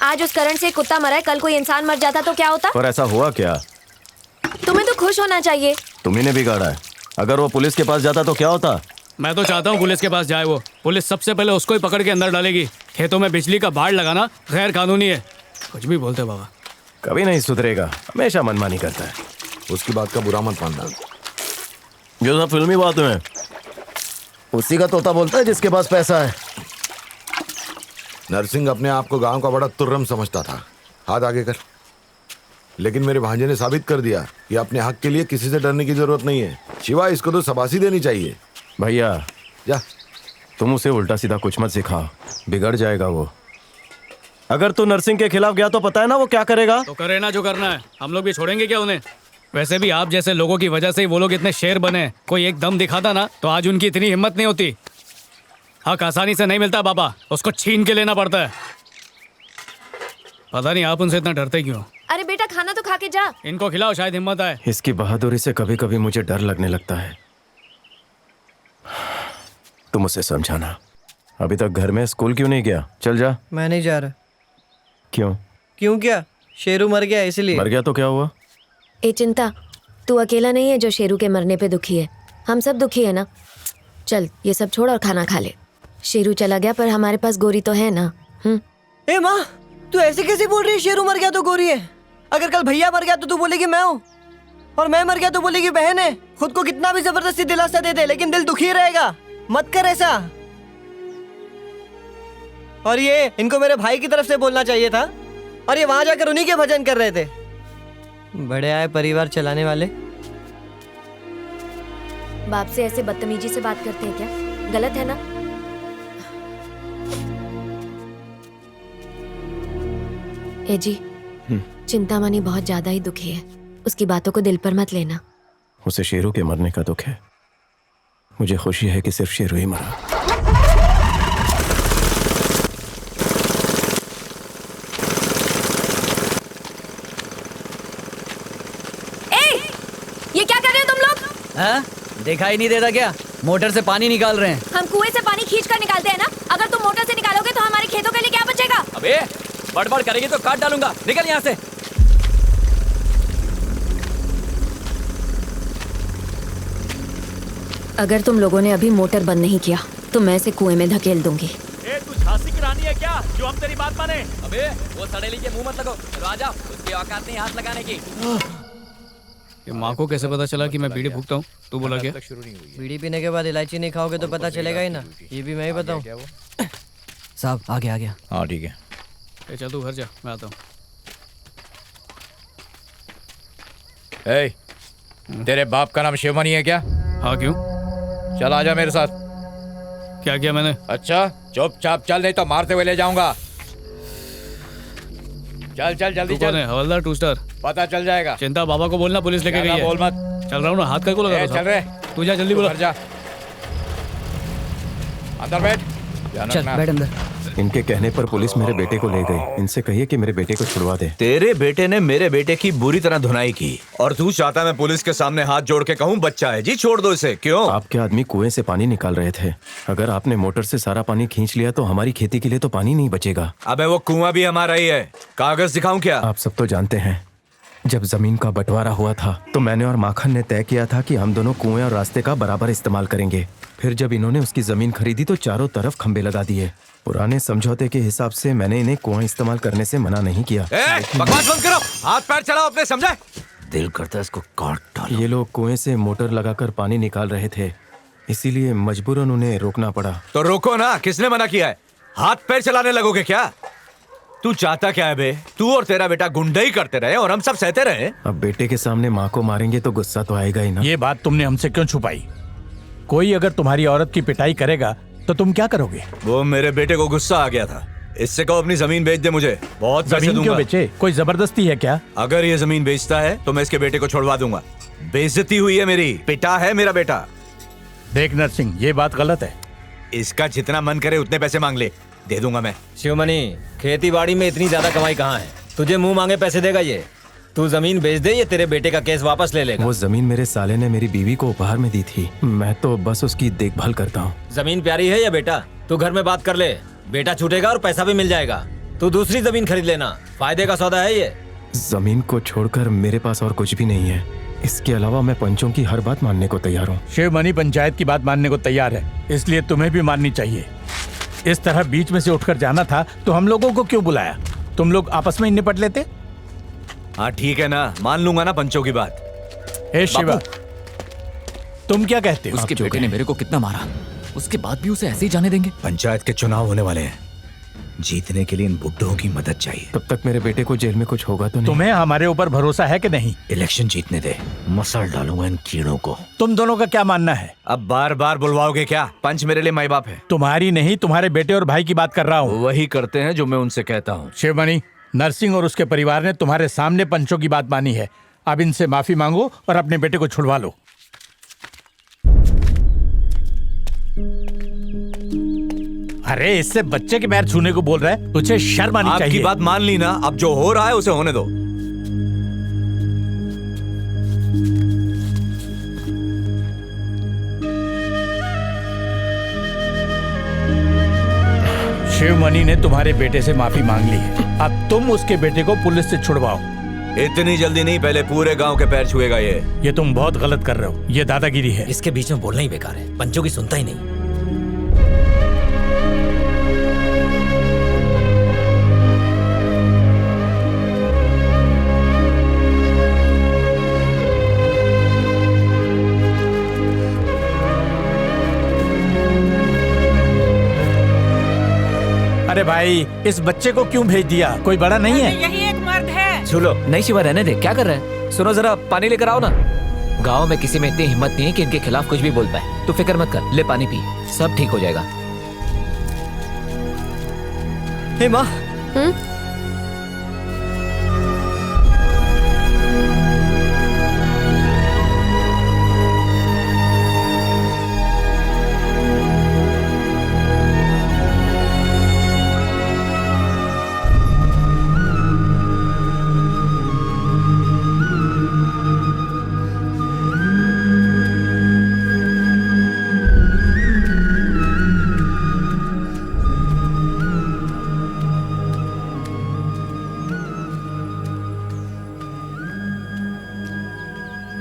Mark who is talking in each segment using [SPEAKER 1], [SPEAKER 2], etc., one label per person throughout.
[SPEAKER 1] आज उस करंट से कुत्ता मरा है, कल कोई इंसान मर जाता तो क्या होता?
[SPEAKER 2] पर ऐसा हुआ क्या?
[SPEAKER 1] तुम्हें तो खुश होना चाहिए।
[SPEAKER 2] तुम्ही ने बिगाड़ा है। अगर वो पुलिस के पास जाता तो क्या होता?
[SPEAKER 3] मैं तो चाहता हूँ पुलिस के पास जाए वो। पुलिस सबसे पहले उसको ही पकड़ के अंदर डालेगी। खेतों में बिजली का बाड़ लगाना गैर कानूनी है। कुछ भी बोलते बाबा।
[SPEAKER 2] कभी नहीं सुधरेगा, हमेशा मनमानी करता है।
[SPEAKER 4] उसकी बात का बुरा मत मानना।
[SPEAKER 2] जो सब फिल्मी बातें हैं उसी का तोता बोलता है जिसके पास पैसा है।
[SPEAKER 4] नरसिंह अपने आप को गांव का बड़ा तुर्रम समझता था। हाथ आगे कर। लेकिन मेरे भांजे ने साबित कर दिया कि अपने हक के लिए किसी से डरने की जरूरत नहीं है। शिवा, इसको तो शाबाशी देनी चाहिए।
[SPEAKER 2] भैया
[SPEAKER 4] जा।
[SPEAKER 2] तुम उसे उल्टा सीधा कुछ मत सिखाओ, बिगड़ जाएगा वो। अगर तू नरसिंह के खिलाफ गया तो पता है ना वो क्या करेगा।
[SPEAKER 3] तो करे ना जो करना है, हम लोग भी छोड़ेंगे क्या उन्हें? वैसे भी आप जैसे लोगों की वजह से ही वो लोग इतने शेर बने। कोई एक दम दिखाता ना तो आज उनकी इतनी हिम्मत नहीं होती। हक आसानी से नहीं मिलता बाबा, उसको छीन के लेना पड़ता है। पता नहीं आप उनसे इतना डरते क्यों?
[SPEAKER 1] अरे बेटा, खाना तो खा के जा।
[SPEAKER 3] इनको खिलाओ, शायद हिम्मत आए।
[SPEAKER 2] इसकी बहादुरी से कभी कभी मुझे डर लगने लगता है। तुम उसे समझाना। अभी तक घर में स्कूल क्यों नहीं गया? चल जा।
[SPEAKER 5] मैं नहीं जा रहा।
[SPEAKER 2] क्यों?
[SPEAKER 5] क्यों क्या? शेरू मर गया इसलिए।
[SPEAKER 2] मर गया तो क्या हुआ?
[SPEAKER 1] ए चिंता, तू अकेला नहीं है जो शेरू के मरने पे दुखी है। हम सब दुखी है ना। चल ये सब छोड़ और खाना खा ले। शेरू चला गया पर हमारे पास गोरी तो है ना।
[SPEAKER 5] ए माँ, तू ऐसे कैसे बोल रही है? शेरू मर गया तो गोरी है। अगर कल भैया मर गया तो तू बोलेगी मैं हूँ, और मैं मर गया तो बोलेगी बहन है। खुद को कितना भी जबरदस्ती दिलासा दे दे, लेकिन दिल दुखी रहेगा। मत कर ऐसा। और ये इनको मेरे भाई की तरफ से बोलना चाहिए था, और ये वहां जाकर उन्हीं के भजन कर रहे थे। बड़े आए परिवार चलाने वाले।
[SPEAKER 1] बाप से ऐसे बदतमीजी से बात करते हैं क्या? गलत है ना? ए जी, चिंतामणि बहुत ज्यादा ही दुखी है। उसकी बातों को दिल पर मत लेना।
[SPEAKER 2] उसे शेरू के मरने का दुख है। मुझे खुशी है कि सिर्फ शेरू ही मरा।
[SPEAKER 1] ये क्या कर रहे हो तुम लोग?
[SPEAKER 6] हाँ? दिखाई नहीं देता क्या? मोटर से पानी निकाल रहे हैं।
[SPEAKER 1] हम कुएं से पानी खींच कर निकालते हैं ना। अगर तुम मोटर से निकालोगे तो हमारे खेतों के लिए क्या बचेगा?
[SPEAKER 6] अबे बड़बड़ करेगी तो काट डालूंगा। निकल यहाँ से।
[SPEAKER 1] अगर तुम लोगों ने अभी मोटर बंद नहीं किया तो मैं इसे कुएं में धकेल दूंगी।
[SPEAKER 6] ए, तू झांसी की रानी है क्या जो हम तेरी बात माने? अबे वो सड़ेली के मुंह मत लगो। राजा, उसकी औकात नहीं हाथ लगाने की।
[SPEAKER 3] ये माँ को कैसे पता चला कि मैं बीड़ी फूकता हूँ? तू बोला क्या?
[SPEAKER 5] बीड़ी पीने के बाद इलायची नहीं खाओगे तो पता चलेगा ही ना। ये भी मैं ही बताऊं।
[SPEAKER 6] साहब आ गया।
[SPEAKER 7] हाँ ठीक है।
[SPEAKER 3] ए, चल तू घर जा, मैं आता हूँ।
[SPEAKER 7] ए, तेरे बाप का नाम शिवमणि है क्या?
[SPEAKER 3] हाँ क्यों?
[SPEAKER 7] चल आजा मेरे साथ।
[SPEAKER 3] क्या किया मैंने?
[SPEAKER 7] अच्छा चुपचाप चल, नहीं तो मारते हुए ले जाऊंगा। चल चल जल्दी
[SPEAKER 3] तू कौन
[SPEAKER 7] चल।
[SPEAKER 3] है? हवलदार टू स्टार?
[SPEAKER 7] पता चल जाएगा।
[SPEAKER 3] चिंता बाबा को बोलना पुलिस लेके गई
[SPEAKER 7] ज्यादा
[SPEAKER 3] है।
[SPEAKER 7] बोल मत।
[SPEAKER 3] चल रहा हूँ ना, हाथ कर को लगा
[SPEAKER 7] ए,
[SPEAKER 3] रहा था।
[SPEAKER 7] चल रे।
[SPEAKER 3] तू जा जल्दी बोला।
[SPEAKER 7] घर जा। अंदर बैठ। ध्यान
[SPEAKER 6] चल
[SPEAKER 7] रखना।
[SPEAKER 6] बैठ अंदर।
[SPEAKER 2] इनके कहने पर पुलिस मेरे बेटे को ले गई। इनसे कहिए कि मेरे बेटे को छुड़वा दे।
[SPEAKER 8] तेरे बेटे ने मेरे बेटे की बुरी तरह धुनाई की, और तू चाहता मैं पुलिस के सामने हाथ जोड़ के कहूँ बच्चा है जी छोड़ दो इसे? क्यों?
[SPEAKER 2] आपके आदमी कुएं से पानी निकाल रहे थे। अगर आपने मोटर से सारा पानी खींच लिया तो हमारी खेती के लिए तो पानी नहीं बचेगा।
[SPEAKER 8] अबे वो कुआं भी हमारा ही है। कागज दिखाऊं क्या?
[SPEAKER 2] आप सब तो जानते हैं, जब जमीन का बंटवारा हुआ था तो मैंने और माखन ने तय किया था कि हम दोनों कुएं और रास्ते का बराबर इस्तेमाल करेंगे। फिर जब इन्होंने उसकी जमीन खरीदी तो चारों तरफ खंबे लगा दिए। पुराने समझौते के हिसाब से मैंने इन्हें कुआं इस्तेमाल करने से मना नहीं किया।
[SPEAKER 8] बकवास बंद करो, हाथ पैर चलाओ अपने, समझे? दिल करता है इसको काट डालो।
[SPEAKER 2] ये लोग कुएं से मोटर लगाकर पानी निकाल रहे थे, इसीलिए मजबूरन उन्हें रोकना पड़ा।
[SPEAKER 8] तो रोको ना, किसने मना किया है? हाथ पैर चलाने लगोगे क्या? तू चाहता क्या है बे? तू और तेरा बेटा गुंडई करते रहे और हम सब सहते रहे।
[SPEAKER 2] अब बेटे के सामने माँ को मारेंगे तो गुस्सा तो आएगा ही ना।
[SPEAKER 7] ये बात तुमने हमसे क्यों छुपाई? कोई अगर तुम्हारी औरत की पिटाई करेगा तो तुम क्या करोगे?
[SPEAKER 8] वो मेरे बेटे को गुस्सा आ गया था। इससे कहो अपनी जमीन बेच दे, मुझे बहुत पैसे
[SPEAKER 7] जमीन क्यों
[SPEAKER 8] दूंगा।
[SPEAKER 7] बेचे? कोई जबरदस्ती है क्या?
[SPEAKER 8] अगर ये जमीन बेचता है तो मैं इसके बेटे को छोड़वा दूंगा। बेइज्जती हुई है मेरी, पिटा है मेरा बेटा।
[SPEAKER 7] देख नरसिंह, ये बात गलत है।
[SPEAKER 8] इसका जितना मन करे उतने पैसे मांग ले, दे दूंगा मैं।
[SPEAKER 9] शिवमणि, खेती बाड़ी में इतनी ज्यादा कमाई कहाँ है? तुझे मुंह मांगे पैसे देगा ये? तू जमीन बेच दे, ये तेरे बेटे का केस वापस ले लेगा।
[SPEAKER 2] वो जमीन मेरे साले ने मेरी बीवी को उपहार में दी थी, मैं तो बस उसकी देखभाल करता हूँ।
[SPEAKER 9] जमीन प्यारी है या बेटा? तू घर में बात कर ले, बेटा छूटेगा और पैसा भी मिल जाएगा। तू दूसरी जमीन खरीद लेना, फायदे का सौदा है ये।
[SPEAKER 2] जमीन को छोड़कर मेरे पास और कुछ भी नहीं है। इसके अलावा मैं पंचों की हर बात मानने को तैयार हूँ।
[SPEAKER 7] शिवमणि पंचायत की बात मानने को तैयार है, इसलिए तुम्हें भी माननी चाहिए। इस तरह बीच में से उठकर जाना था तो हम लोगों को क्यों बुलाया? तुम लोग आपस में ही निपट लेते।
[SPEAKER 8] हाँ ठीक है ना, मान लूंगा ना पंचों की बात।
[SPEAKER 7] हे शिवा, तुम क्या कहते हो?
[SPEAKER 6] उसके बेटे ने मेरे को कितना मारा, उसके बाद भी उसे ऐसे ही जाने देंगे?
[SPEAKER 8] पंचायत के चुनाव होने वाले हैं, जीतने के लिए इन बुड्ढों की मदद चाहिए।
[SPEAKER 2] तब तक मेरे बेटे को जेल में कुछ होगा तो नहीं?
[SPEAKER 7] तुम्हें हमारे ऊपर भरोसा है कि नहीं?
[SPEAKER 8] इलेक्शन जीतने दे, मसल डालूंगा इन कीड़ों को।
[SPEAKER 7] तुम दोनों का क्या मानना है?
[SPEAKER 8] अब बार बार बुलवाओगे क्या? पंच मेरे लिए माई बाप है।
[SPEAKER 7] तुम्हारी नहीं, तुम्हारे बेटे और भाई की बात कर रहा हूँ।
[SPEAKER 8] वही करते हैं जो मैं उनसे कहता हूँ।
[SPEAKER 7] शिवमणि, नरसिंह और उसके परिवार ने तुम्हारे सामने पंचों की बात मानी है। अब इनसे माफी मांगो और अपने बेटे को छुड़वा लो। अरे इससे बच्चे के पैर छूने को बोल रहा है, तुझे शर्म आनी चाहिए।
[SPEAKER 8] आपकी बात मान ली ना, अब जो हो रहा है उसे होने दो।
[SPEAKER 7] शिवमणि ने तुम्हारे बेटे से माफी मांग ली है, अब तुम उसके बेटे को पुलिस से छुड़वाओ।
[SPEAKER 8] इतनी जल्दी नहीं, पहले पूरे गांव के पैर छुएगा ये।
[SPEAKER 7] ये तुम बहुत गलत कर रहे हो, ये दादागिरी है।
[SPEAKER 9] इसके बीच में बोलना ही बेकार है, पंचों की सुनता ही नहीं।
[SPEAKER 7] अरे भाई, इस बच्चे को क्यों भेज दिया? कोई बड़ा नहीं है?
[SPEAKER 10] यही एक मर्द है।
[SPEAKER 6] सुनो, नहीं शिवा, रहने दे, क्या कर रहे हैं? सुनो जरा, पानी लेकर आओ ना। गांव में किसी में इतनी हिम्मत नहीं है कि इनके खिलाफ कुछ भी बोल पाए। तू फिक्र मत कर, ले पानी पी, सब ठीक हो जाएगा।
[SPEAKER 5] हे माँ,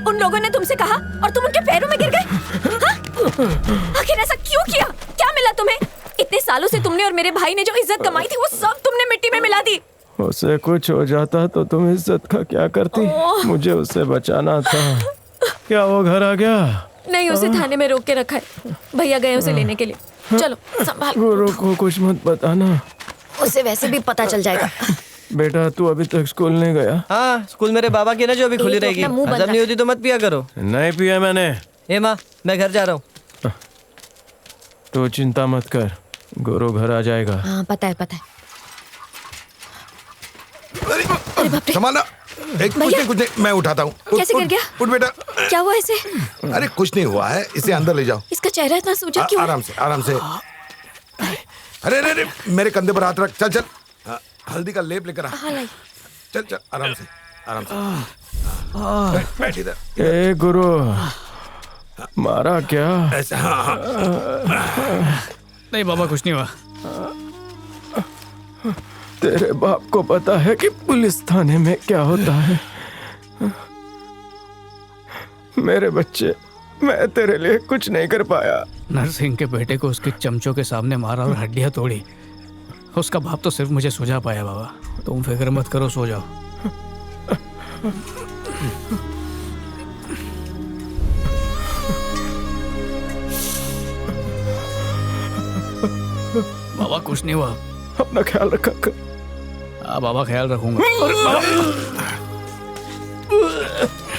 [SPEAKER 1] उन लोगों ने तुमसे कहा और तुम उनके पैरों में गिर गए? हाँ? आखिर ऐसा क्यों किया? क्या मिला तुम्हें? इतने सालों से तुमने और मेरे भाई ने जो इज्जत कमाई थी वो सब तुमने मिट्टी में मिला दी।
[SPEAKER 2] उसे कुछ हो जाता तो तुम इज्जत का क्या करती? मुझे उससे बचाना था। क्या वो घर आ गया?
[SPEAKER 1] नहीं, उसे थाने में रोक के रखा है, भैया गए उसे लेने के लिए। चलो संभाल।
[SPEAKER 2] गुरु को कुछ मत बताना,
[SPEAKER 1] उसे वैसे भी पता चल जाएगा।
[SPEAKER 2] बेटा तू अभी तक स्कूल नहीं गया?
[SPEAKER 5] हाँ, स्कूल मेरे बाबा की ना जो अभी खुली
[SPEAKER 1] एक तो
[SPEAKER 5] रहेगी।
[SPEAKER 1] अपना मुंह बंद
[SPEAKER 5] हजम नहीं होती तो मत पिया करो।
[SPEAKER 2] नहीं पिया मैंने।
[SPEAKER 5] ए माँ, मैं घर जा रहा हूँ।
[SPEAKER 2] तू चिंता मत कर, गुरु घर आ जाएगा।
[SPEAKER 1] हाँ पता है, पता है।
[SPEAKER 4] संभालना। कुछ नहीं, मैं उठाता हूँ।
[SPEAKER 1] कैसे गिर गया?
[SPEAKER 4] उठ बेटा।
[SPEAKER 1] क्या हुआ इसे?
[SPEAKER 4] अरे कुछ नहीं हुआ है, इसे अंदर ले जाओ।
[SPEAKER 1] इसका चेहरा इतना सूजा क्यों?
[SPEAKER 4] आराम से, आराम से। अरे अरे अरे, मेरे कंधे पर हाथ रख। चल चल, हल्दी का लेप लेकर आ।
[SPEAKER 1] हाँ लाई।
[SPEAKER 4] चल चल, आराम से, आराम से। बैठ इधर।
[SPEAKER 2] ए गुरु, मारा क्या?
[SPEAKER 4] ऐसे, हाँ हाँ।
[SPEAKER 3] नहीं बाबा, कुछ नहीं हुआ।
[SPEAKER 2] तेरे बाप को पता है कि पुलिस थाने में क्या होता है? मेरे बच्चे, मैं तेरे लिए कुछ नहीं कर पाया।
[SPEAKER 3] नरसिंह के बेटे को उसके चमचों के सामने मारा और हड्डियां तोड़ी। उसका बाप तो सिर्फ मुझे सुझा पाया। बाबा तुम फिक्र मत करो, सो जाओ। बाबा कुछ नहीं हुआ।
[SPEAKER 2] अपना ख्याल रखा कर।
[SPEAKER 3] हाँ बाबा, ख्याल रखूंगा।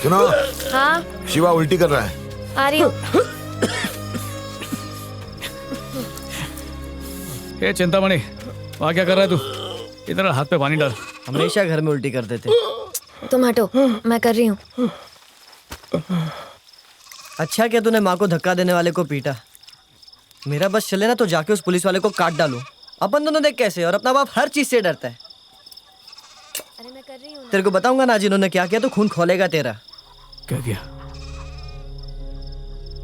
[SPEAKER 4] सुनो,
[SPEAKER 1] हाँ
[SPEAKER 4] शिवा उल्टी कर रहा है।
[SPEAKER 1] आ रही हूँ।
[SPEAKER 3] ये चिंतामणि, वहाँ क्या कर रहा है तू? इधर हाथ पे पानी डाल।
[SPEAKER 5] हमेशा घर में उल्टी करते थे।
[SPEAKER 1] तुम हटो, मैं कर रही हूँ।
[SPEAKER 5] अच्छा क्या तूने माँ को धक्का देने वाले को पीटा? मेरा बस चले ना तो जाके उस पुलिस वाले को काट डालूं। अपन दोनों देख कैसे, और अपना बाप हर चीज से डरता है।
[SPEAKER 1] अरे मैं कर रही हूँ।
[SPEAKER 5] तेरे को बताऊंगा ना जिन्होंने क्या किया तो खून खोलेगा तेरा।
[SPEAKER 3] क्या किया?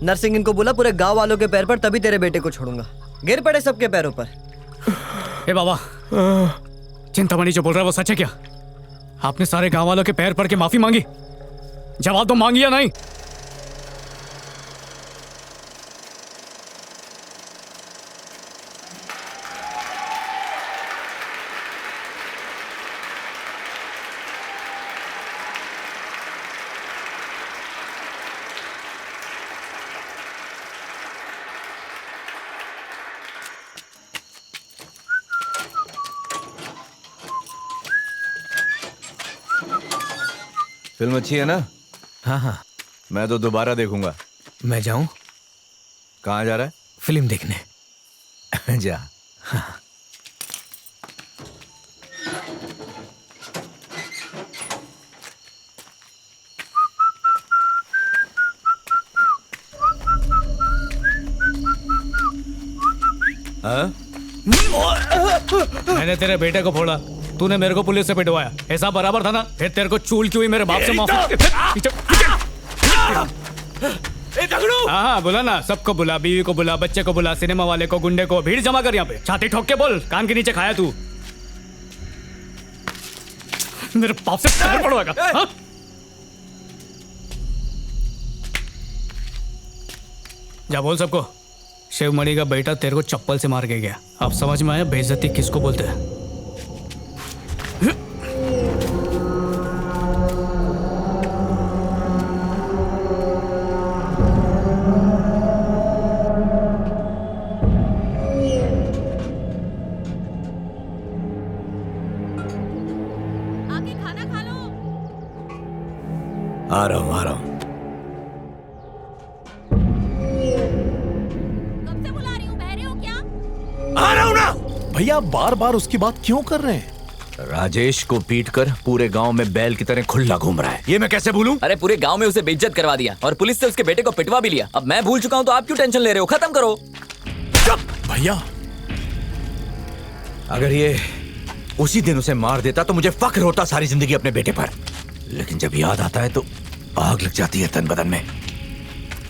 [SPEAKER 5] नरसिंह इनको बोला पूरे गांव वालों के पैर पर, तभी तेरे बेटे को छोड़ूंगा। गिर पड़े सबके पैरों पर।
[SPEAKER 3] हे बाबा, चिंतामणि जो बोल रहा है वो सच है क्या? आपने सारे गांव वालों के पैर पड़ के माफी मांगी? जवाब तो मांगी या नहीं?
[SPEAKER 8] फिल्म अच्छी है ना?
[SPEAKER 6] हाँ हाँ,
[SPEAKER 8] मैं तो दोबारा देखूंगा।
[SPEAKER 6] मैं जाऊं
[SPEAKER 8] कहाँ जा रहा
[SPEAKER 6] फिल्म देखने?
[SPEAKER 8] है? जा। हाँ?
[SPEAKER 3] मैंने तेरे बेटे को फोड़ा, तूने मेरे को पुलिस से पिटवाया, ऐसा बराबर था ना? फिर तेरे को चूल क्यों हुई मेरे बाप से माफी? हाँ हाँ बुला ना, सबको बुला, बीवी को बुला, बच्चे को बुला, सिनेमा वाले को, गुंडे को, भीड़ जमा कर यहाँ पे। छाती ठोक के बोल, कान के नीचे खाया तू? मेरे बाप से पैर पड़वाएगा? हाँ? जा बोल सबको, शिवमणि का बेटा तेरे को चप्पल से मार के गया। अब समझ में आया बेइज्जती किसको बोलते हैं?
[SPEAKER 1] आके खाना खा लो।
[SPEAKER 8] आ रहा हूँ।
[SPEAKER 1] कब से बुला रही हूँ, बहरे हो क्या?
[SPEAKER 8] आ रहा हूँ ना।
[SPEAKER 7] भैया बार बार उसकी बात क्यों कर रहे हैं?
[SPEAKER 8] राजेश को पीटकर पूरे गांव में बैल की तरह खुला घूम रहा है, ये मैं कैसे भूलूं?
[SPEAKER 6] अरे पूरे गांव में उसे बेइज्जत करवा दिया और पुलिस से उसके बेटे को पिटवा भी लिया। अब मैं भूल चुका हूँ तो आप क्यों टेंशन ले रहे हो? खत्म करो।
[SPEAKER 7] भैया
[SPEAKER 8] अगर ये उसी दिन उसे मार देता तो मुझे फक्र होता सारी जिंदगी अपने बेटे पर, लेकिन जब याद आता है तो आग लग जाती है तन बदन में।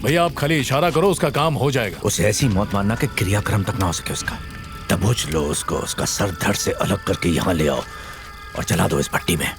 [SPEAKER 7] भैया आप खाली इशारा करो, उसका काम हो जाएगा।
[SPEAKER 8] उसे ऐसी मौत मारना कि क्रियाक्रम तक ना हो सके उसका। दबोच लो उसको, उसका सर धड़ से अलग करके यहाँ ले आओ और चला दो इस भट्टी में।